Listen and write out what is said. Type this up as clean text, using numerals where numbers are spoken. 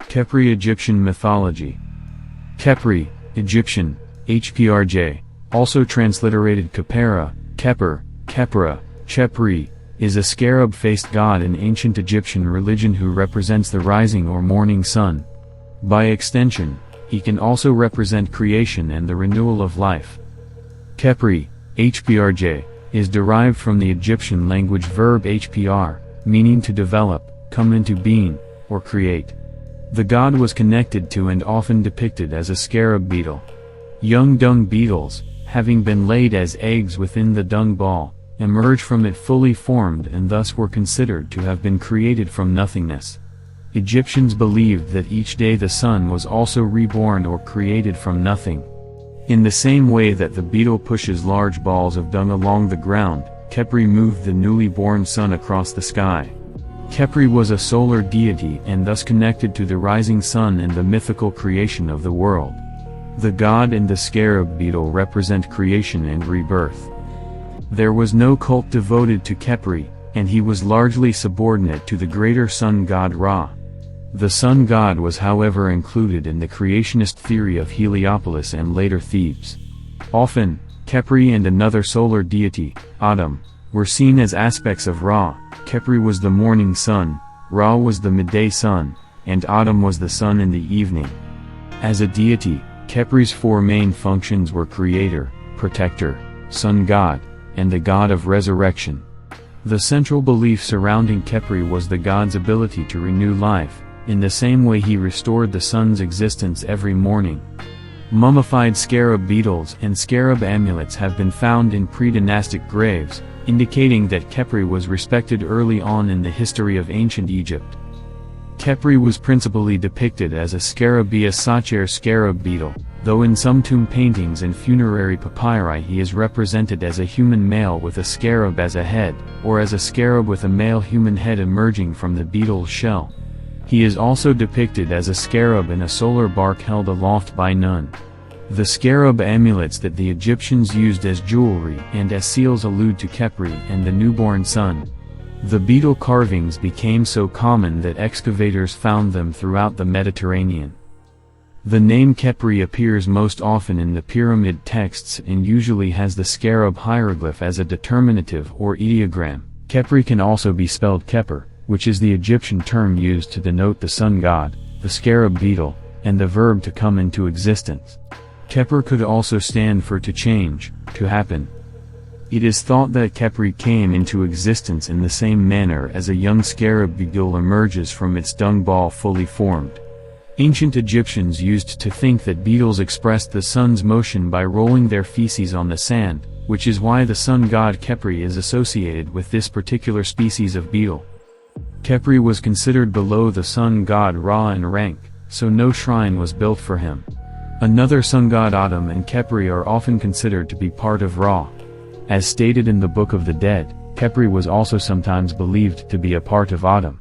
Khepri Egyptian mythology. Khepri, Egyptian, HPRJ, also transliterated Khepera, Khepr, Khepra, Khepri, is a scarab-faced god in ancient Egyptian religion who represents the rising or morning sun. By extension, he can also represent creation and the renewal of life. Khepri, HPRJ, is derived from the Egyptian language verb hpr, meaning to develop, come into being, or create. The god was connected to and often depicted as a scarab beetle. Young dung beetles, having been laid as eggs within the dung ball, emerge from it fully formed and thus were considered to have been created from nothingness. Egyptians believed that each day the sun was also reborn or created from nothing. In the same way that the beetle pushes large balls of dung along the ground, Khepri moved the newly born sun across the sky. Khepri was a solar deity and thus connected to the rising sun and the mythical creation of the world. The god and the scarab beetle represent creation and rebirth. There was no cult devoted to Khepri, and he was largely subordinate to the greater sun god Ra. The sun god was however included in the creationist theory of Heliopolis and later Thebes. Often, Khepri and another solar deity, Atum, were seen as aspects of Ra. Khepri was the morning sun, Ra was the midday sun, and Atum was the sun in the evening. As a deity, Khepri's four main functions were creator, protector, sun god, and the god of resurrection. The central belief surrounding Khepri was the god's ability to renew life, in the same way he restored the sun's existence every morning. Mummified scarab beetles and scarab amulets have been found in pre-dynastic graves, indicating that Khepri was respected early on in the history of ancient Egypt. Khepri was principally depicted as a Scarabia sacer scarab beetle, though in some tomb paintings and funerary papyri he is represented as a human male with a scarab as a head, or as a scarab with a male human head emerging from the beetle's shell. He is also depicted as a scarab in a solar bark held aloft by Nun. The scarab amulets that the Egyptians used as jewelry and as seals allude to Khepri and the newborn sun. The beetle carvings became so common that excavators found them throughout the Mediterranean. The name Khepri appears most often in the pyramid texts and usually has the scarab hieroglyph as a determinative or ideogram. Khepri can also be spelled Khepr, which is the Egyptian term used to denote the sun god, the scarab beetle, and the verb to come into existence. Khepr could also stand for to change, to happen. It is thought that Khepri came into existence in the same manner as a young scarab beetle emerges from its dung ball fully formed. Ancient Egyptians used to think that beetles expressed the sun's motion by rolling their feces on the sand, which is why the sun god Khepri is associated with this particular species of beetle. Khepri was considered below the sun god Ra in rank, so no shrine was built for him. Another sun god Atum and Khepri are often considered to be part of Ra. As stated in the Book of the Dead, Khepri was also sometimes believed to be a part of Atum.